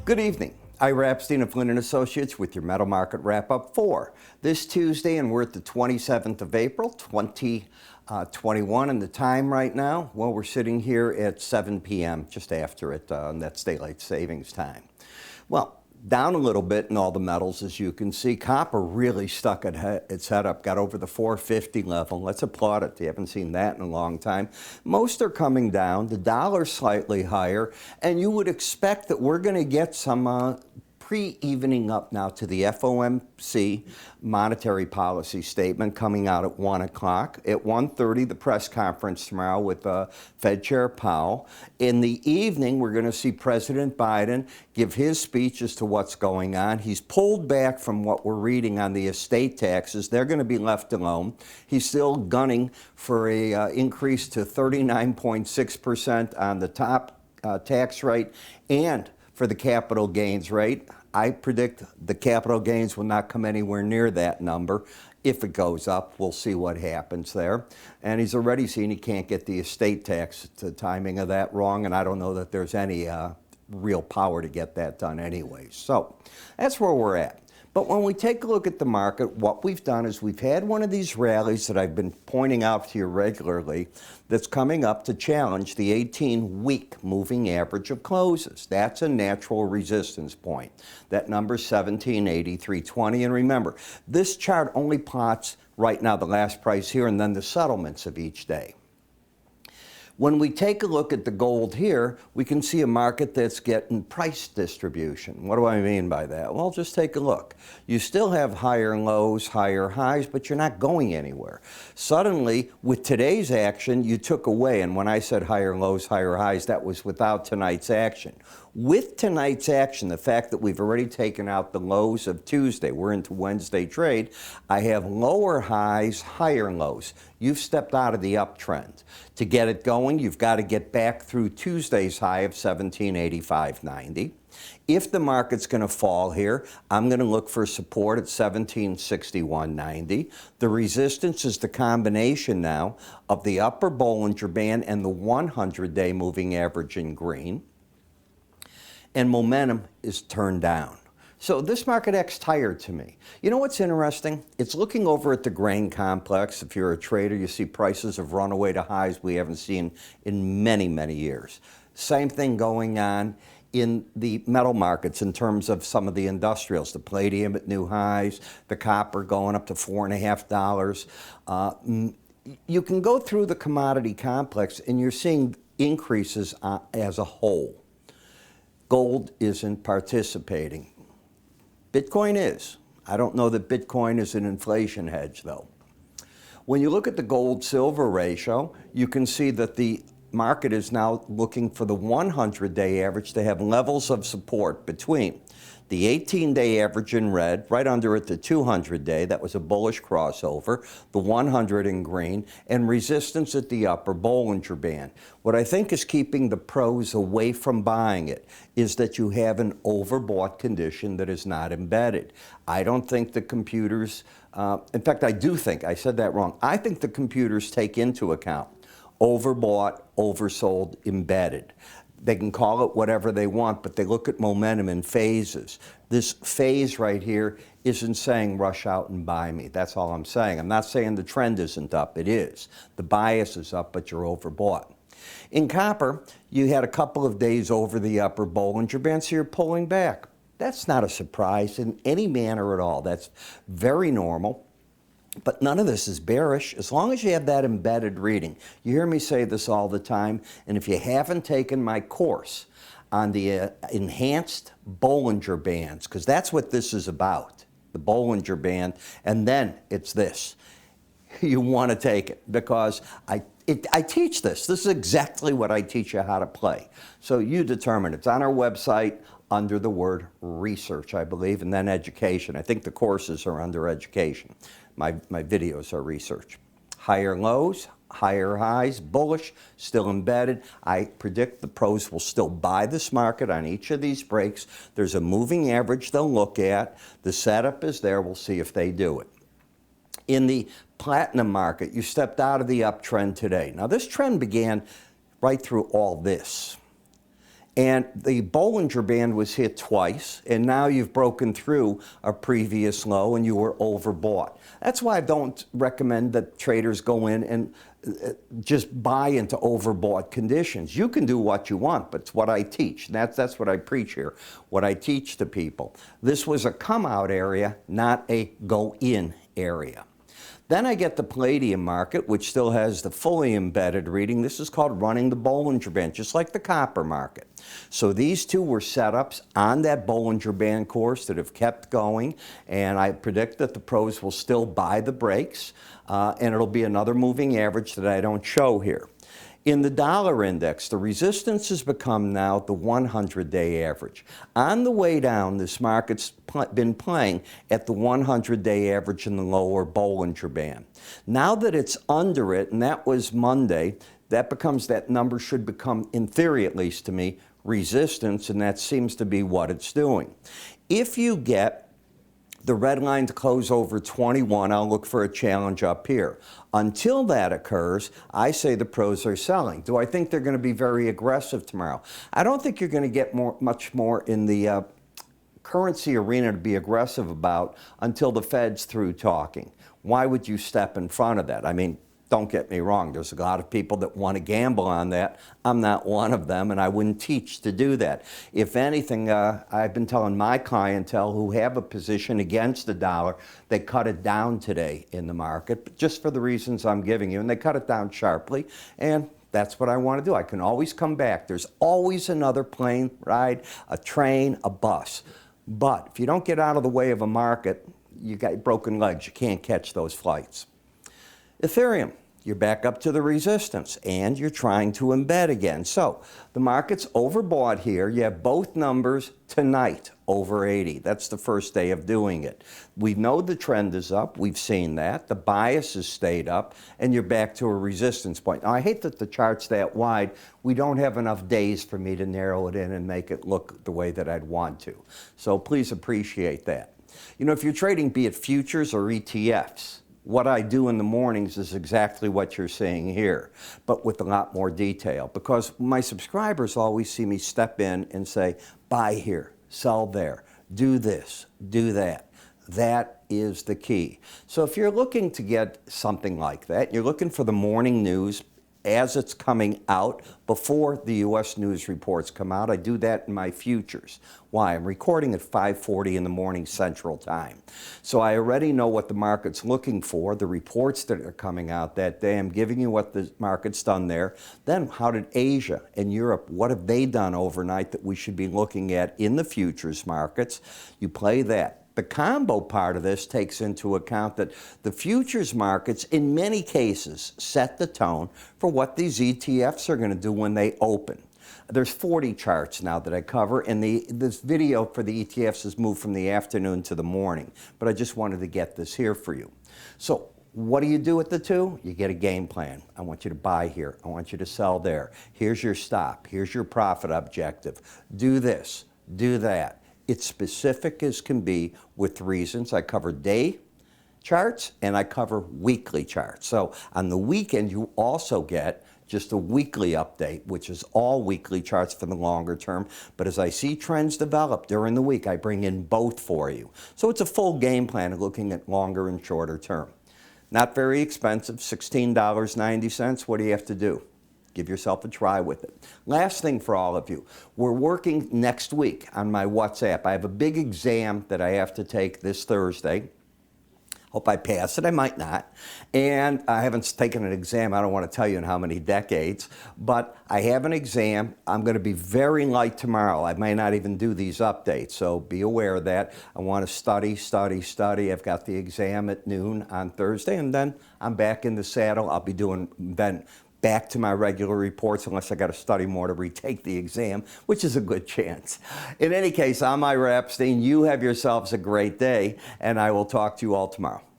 Good evening. Ira Epstein of Linn & Associates with your metal market wrap-up for this Tuesday, and we're at the 27th of April, 2021, and the time right now, well, we're sitting here at 7 p.m., just after it, and that's daylight savings time. Well, down a little bit in all the metals, as you can see. Copper really stuck its head up, got over the 450 level. Let's applaud it. You haven't seen that in a long time. Most are coming down. The dollar's slightly higher, and you would expect that we're going to get some pre-evening up now to the FOMC monetary policy statement coming out at 1 o'clock. At 1:30, the press conference tomorrow with Fed Chair Powell. In the evening, we're going to see President Biden give his speech as to what's going on. He's pulled back from what we're reading on the estate taxes. They're going to be left alone. He's still gunning for a increase to 39.6% on the top tax rate and for the capital gains rate. I predict the capital gains will not come anywhere near that number. If it goes up, we'll see what happens there. And he's already seen he can't get the estate tax, the timing of that wrong, and I don't know that there's any real power to get that done anyway. So that's where we're at. But when we take a look at the market, what we've done is we've had one of these rallies that I've been pointing out to you regularly that's coming up to challenge the 18-week moving average of closes. That's a natural resistance point. That number's 1783.20. And remember, this chart only plots right now the last price here and then the settlements of each day. When we take a look at the gold here, we can see a market that's getting price distribution. What do I mean by that? Well, just take a look. You still have higher lows, higher highs, but you're not going anywhere. Suddenly, with today's action, you took away, and when I said higher lows, higher highs, that was without tonight's action. With tonight's action, the fact that we've already taken out the lows of Tuesday, we're into Wednesday trade, I have lower highs, higher lows. You've stepped out of the uptrend. To get it going, you've got to get back through Tuesday's high of 1785.90. If the market's going to fall here, I'm going to look for support at 1761.90. The resistance is the combination now of the upper Bollinger Band and the 100-day moving average in green. And momentum is turned down. So this market acts tired to me. You know what's interesting? It's looking over at the grain complex. If you're a trader, you see prices have run away to highs we haven't seen in many, many years. Same thing going on in the metal markets in terms of some of the industrials, the palladium at new highs, the copper going up to $4.50. You can go through the commodity complex and you're seeing increases as a whole. Gold isn't participating. Bitcoin is. I don't know that Bitcoin is an inflation hedge, though. When you look at the gold-silver ratio, you can see that the market is now looking for the 100-day average to have levels of support between the 18-day average in red, right under it the 200-day, that was a bullish crossover, the 100 in green, and resistance at the upper Bollinger Band. What I think is keeping the pros away from buying it is that you have an overbought condition that is not embedded. I don't think the computers, in fact, I do think, I said that wrong, I think the computers take into account overbought, oversold, embedded. They can call it whatever they want, but they look at momentum in phases. This phase right here isn't saying rush out and buy me. That's all I'm saying. I'm not saying the trend isn't up. It is. The bias is up, but you're overbought. In copper, you had a couple of days over the upper Bollinger Band, so you're pulling back. That's not a surprise in any manner at all. That's very normal. But none of this is bearish as long as you have that embedded reading. You hear me say this all the time, and if you haven't taken my course on the enhanced Bollinger Bands, because that's what this is about, the Bollinger Band, and then it's this. You want to take it because I teach this. This is exactly what I teach you how to play. So you determine. It's on our website under the word research, I believe, and then education. I think the courses are under education. My videos are research. Higher lows, higher highs, bullish, still embedded. I predict the pros will still buy this market on each of these breaks. There's a moving average they'll look at. The setup is there. We'll see if they do it. In the platinum market, you stepped out of the uptrend today. Now, this trend began right through all this. And the Bollinger Band was hit twice, and now you've broken through a previous low and you were overbought. That's why I don't recommend that traders go in and just buy into overbought conditions. You can do what you want, but it's what I teach. That's what I preach here, what I teach to people. This was a come out area, not a go in area. Then I get the palladium market, which still has the fully embedded reading. This is called running the Bollinger Band, just like the copper market. So these two were setups on that Bollinger Band course that have kept going, and I predict that the pros will still buy the breaks, and it'll be another moving average that I don't show here. In the dollar index, the resistance has become now the 100-day average. On the way down, this market's been playing at the 100-day average in the lower Bollinger Band. Now that it's under it, and that was Monday, that number should become, in theory at least to me, resistance, and that seems to be what it's doing. If you get the red line to close over 21, I'll look for a challenge up here. Until that occurs, I say the pros are selling. Do I think they're going to be very aggressive tomorrow? I don't think you're going to get much more in the currency arena to be aggressive about until the Fed's through talking. Why would you step in front of that? I mean, don't get me wrong, there's a lot of people that want to gamble on that. I'm not one of them, and I wouldn't teach to do that. If anything, I've been telling my clientele who have a position against the dollar, they cut it down today in the market, but just for the reasons I'm giving you, and they cut it down sharply, and that's what I want to do. I can always come back. There's always another plane ride, a train, a bus. But if you don't get out of the way of a market, you got broken legs. You can't catch those flights. Ethereum, you're back up to the resistance, and you're trying to embed again. So the market's overbought here. You have both numbers tonight over 80. That's the first day of doing it. We know the trend is up. We've seen that. The bias has stayed up, and you're back to a resistance point. Now, I hate that the chart's that wide. We don't have enough days for me to narrow it in and make it look the way that I'd want to. So please appreciate that. You know, if you're trading, be it futures or ETFs, what I do in the mornings is exactly what you're seeing here, but with a lot more detail, because my subscribers always see me step in and say, buy here, sell there, do this, do that. That is the key. So if you're looking to get something like that, you're looking for the morning news as it's coming out before the U.S. news reports come out. I do that in my futures. Why? I'm recording at 5:40 in the morning Central Time. So I already know what the market's looking for, the reports that are coming out that day. I'm giving you what the market's done there. Then how did Asia and Europe, what have they done overnight that we should be looking at in the futures markets? You play that. The combo part of this takes into account that the futures markets, in many cases, set the tone for what these ETFs are going to do when they open. There's 40 charts now that I cover, and this video for the ETFs has moved from the afternoon to the morning, but I just wanted to get this here for you. So what do you do with the two? You get a game plan. I want you to buy here. I want you to sell there. Here's your stop. Here's your profit objective. Do this. Do that. It's specific as can be with reasons. I cover day charts and I cover weekly charts. So on the weekend, you also get just a weekly update, which is all weekly charts for the longer term. But as I see trends develop during the week, I bring in both for you. So it's a full game plan of looking at longer and shorter term. Not very expensive, $16.90. What do you have to do? Give yourself a try with it. Last thing for all of you, we're working next week on my WhatsApp. I have a big exam that I have to take this Thursday. Hope I pass it. I might not. And I haven't taken an exam, I don't want to tell you in how many decades, but I have an exam. I'm going to be very light tomorrow. I may not even do these updates, so be aware of that. I want to study, study, study. I've got the exam at noon on Thursday, and then I'm back in the saddle. I'll be doing then back to my regular reports unless I got to study more to retake the exam, which is a good chance. In any case, I'm Ira Epstein. You have yourselves a great day, and I will talk to you all tomorrow.